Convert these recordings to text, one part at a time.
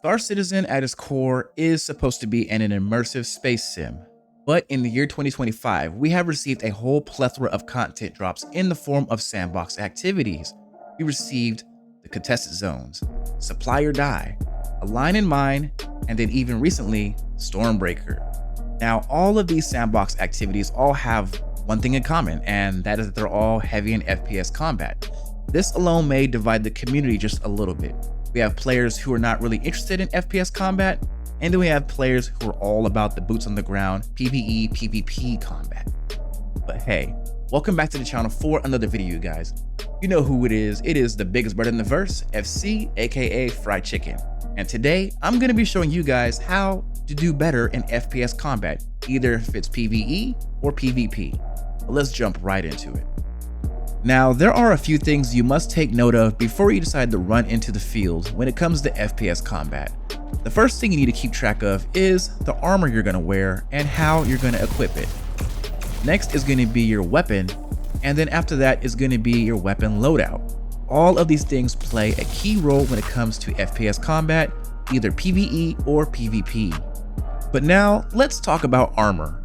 Star Citizen at its core is supposed to be an immersive space sim. But in the year 2025, we have received a whole plethora of content drops in the form of sandbox activities. We received the contested zones, Supply or Die, Align and Mine, and then even recently, Stormbreaker. Now, all of these sandbox activities all have one thing in common, and that is that they're all heavy in FPS combat. This alone may divide the community just a little bit. We have players who are not really interested in FPS combat, and then we have players who are all about the boots on the ground, PvE, PvP combat. But hey, welcome back to the channel for another video, you guys. You know who it is the biggest bird in the verse, FC, aka Fried Chicken. And today, I'm gonna be showing you guys how to do better in FPS combat, either if it's PvE or PvP. But let's jump right into it. Now, there are a few things you must take note of before you decide to run into the field when it comes to FPS combat. The first thing you need to keep track of is the armor you're going to wear and how you're going to equip it. Next is going to be your weapon, and then after that is going to be your weapon loadout. All of these things play a key role when it comes to FPS combat, either PvE or PvP. But now, let's talk about armor.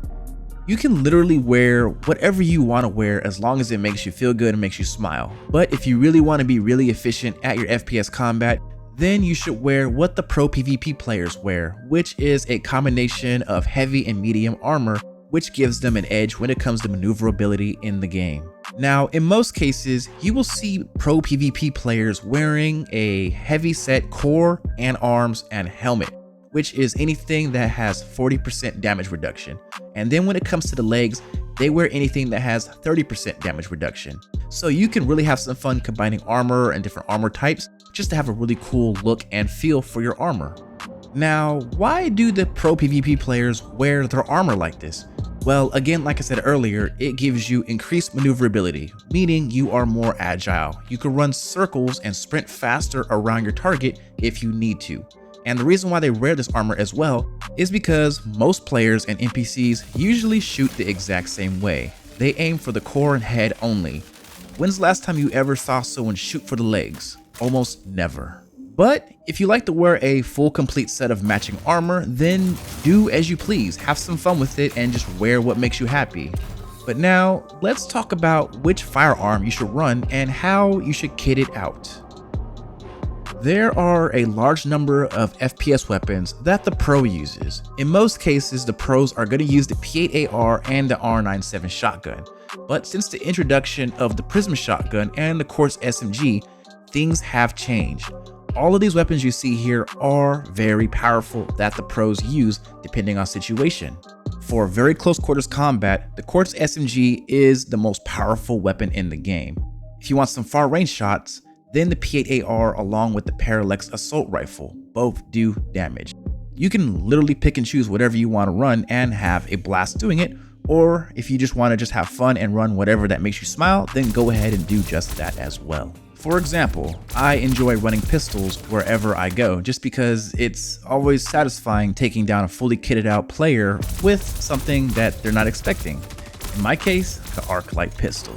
You can literally wear whatever you want to wear as long as it makes you feel good and makes you smile. But if you really want to be really efficient at your FPS combat, then you should wear what the pro PvP players wear, which is a combination of heavy and medium armor, which gives them an edge when it comes to maneuverability in the game. Now, in most cases, you will see pro PvP players wearing a heavy set core and arms and helmet, which is anything that has 40% damage reduction. And then when it comes to the legs, they wear anything that has 30% damage reduction. So you can really have some fun combining armor and different armor types just to have a really cool look and feel for your armor. Now, why do the pro PvP players wear their armor like this? Well, again, like I said earlier, it gives you increased maneuverability, meaning you are more agile. You can run circles and sprint faster around your target if you need to. And the reason why they wear this armor as well is because most players and NPCs usually shoot the exact same way. They aim for the core and head only. When's the last time you ever saw someone shoot for the legs? Almost never. But if you like to wear a full complete set of matching armor, then do as you please. Have some fun with it and just wear what makes you happy. But now let's talk about which firearm you should run and how you should kit it out. There are a large number of FPS weapons that the pro uses. In most cases, the pros are going to use the P8AR and the R97 shotgun. But since the introduction of the Prism shotgun and the Quartz SMG, things have changed. All of these weapons you see here are very powerful that the pros use depending on situation. For very close quarters combat, the Quartz SMG is the most powerful weapon in the game. If you want some far range shots, then the P8AR along with the Parallax assault rifle both do damage. You can literally pick and choose whatever you want to run and have a blast doing it, or if you just want to just have fun and run whatever that makes you smile, then go ahead and do just that as well. For example, I enjoy running pistols wherever I go just because it's always satisfying taking down a fully kitted out player with something that they're not expecting. In my case, the Arc-Light pistol.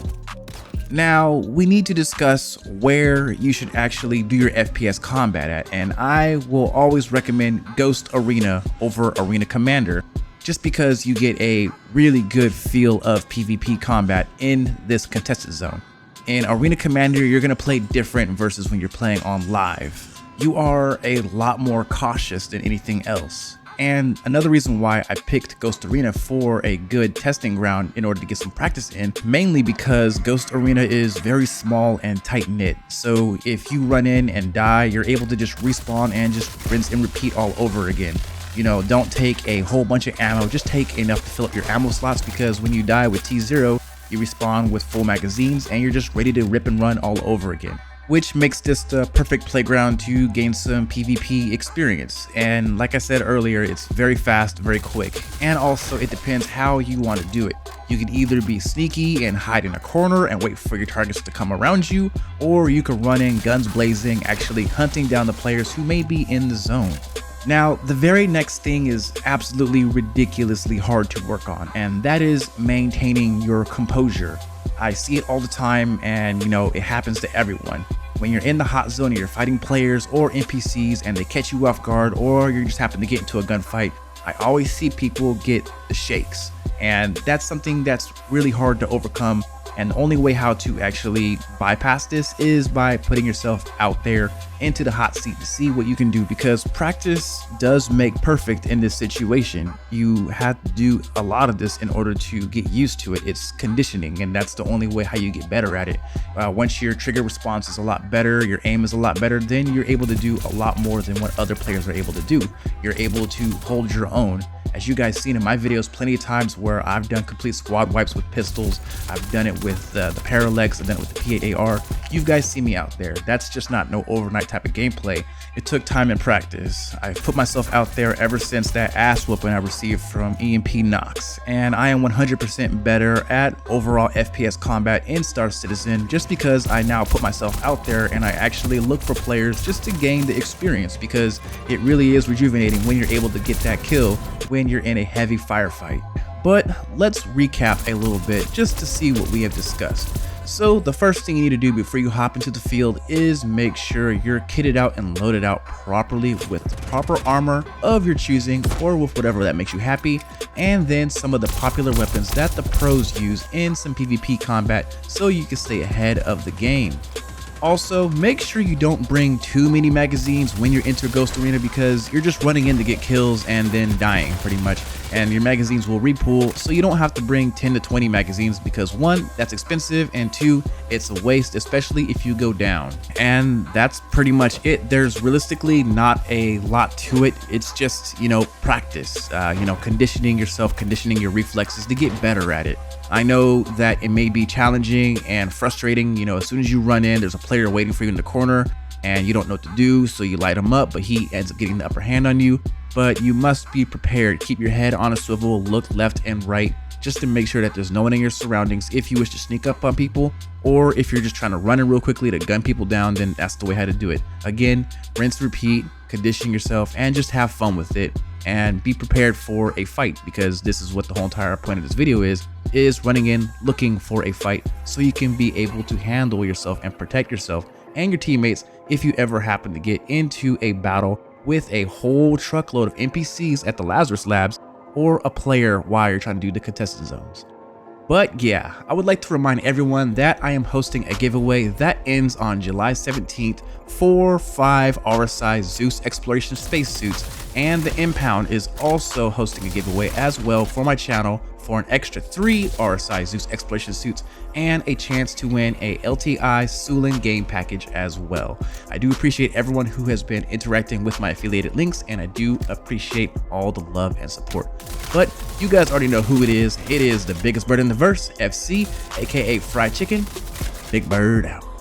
Now, we need to discuss where you should actually do your FPS combat at, and I will always recommend Ghost Arena over Arena Commander just because you get a really good feel of PvP combat in this contested zone. In Arena Commander, you're going to play different versus when you're playing on live. You are a lot more cautious than anything else. And another reason why I picked Ghost Arena for a good testing ground in order to get some practice in, mainly because Ghost Arena is very small and tight-knit. So if you run in and die, you're able to just respawn and just rinse and repeat all over again. You know, don't take a whole bunch of ammo, just take enough to fill up your ammo slots, because when you die with T0, you respawn with full magazines and you're just ready to rip and run all over again. Which makes this the perfect playground to gain some PvP experience. And like I said earlier, it's very fast, very quick. And also it depends how you want to do it. You can either be sneaky and hide in a corner and wait for your targets to come around you, or you can run in guns blazing, actually hunting down the players who may be in the zone. Now, the very next thing is absolutely ridiculously hard to work on, and that is maintaining your composure. I see it all the time, and you know, it happens to everyone. when you're in the hot zone and you're fighting players or NPCs and they catch you off guard, or you just happen to get into a gunfight, I always see people get the shakes. And that's something that's really hard to overcome. And the only way how to actually bypass this is by putting yourself out there into the hot seat to see what you can do, because practice does make perfect in this situation. You have to do a lot of this in order to get used to it. It's conditioning, and that's the only way how you get better at it. Once your trigger response is a lot better, your aim is a lot better, then you're able to do a lot more than what other players are able to do. You're able to hold your own. As you guys seen in my videos plenty of times where I've done complete squad wipes with pistols, I've done it with the Parallax, I've done it with the P8AR. You guys see me out there. That's just not no overnight type of gameplay. It took time and practice. I've put myself out there ever since that ass whooping I received from EMP Knox, and I am 100% better at overall FPS Combat in Star Citizen, just because I now put myself out there and I actually look for players just to gain the experience, because it really is rejuvenating when you're able to get that kill when you're in a heavy firefight. But let's recap a little bit just to see what we have discussed. So the first thing you need to do before you hop into the field is make sure you're kitted out and loaded out properly with the proper armor of your choosing, or with whatever that makes you happy, and then some of the popular weapons that the pros use in some PvP combat so you can stay ahead of the game. Also, make sure you don't bring too many magazines when you're into Ghost Arena, because you're just running in to get kills and then dying pretty much, and your magazines will repool, so you don't have to bring 10 to 20 magazines, because one, that's expensive, and two, it's a waste, especially if you go down. And that's pretty much it. There's realistically not a lot to it. It's just, practice, conditioning yourself, conditioning your reflexes to get better at it. I know that it may be challenging and frustrating. As soon as you run in, there's a player waiting for you in the corner and you don't know what to do, so you light him up, but he ends up getting the upper hand on you. But you must be prepared. Keep your head on a swivel, look left and right, just to make sure that there's no one in your surroundings if you wish to sneak up on people, or if you're just trying to run in real quickly to gun people down, then that's the way how to do it. Again, rinse, repeat, condition yourself, and just have fun with it, and be prepared for a fight, because this is what the whole entire point of this video is running in looking for a fight, so you can be able to handle yourself and protect yourself and your teammates if you ever happen to get into a battle with a whole truckload of NPCs at the Lazarus Labs, or a player while you're trying to do the contested zones. But yeah, I would like to remind everyone that I am hosting a giveaway that ends on July 17th for 5 RSI Zeus Exploration spacesuits, and the Impound is also hosting a giveaway as well for my channel for an extra 3 RSI Zeus Exploration suits and a chance to win a LTI Sulin game package as well. I do appreciate everyone who has been interacting with my affiliated links, and I do appreciate all the love and support. But you guys already know who it is. It is the biggest bird in the verse, FC, aka Fried Chicken. Big Bird out.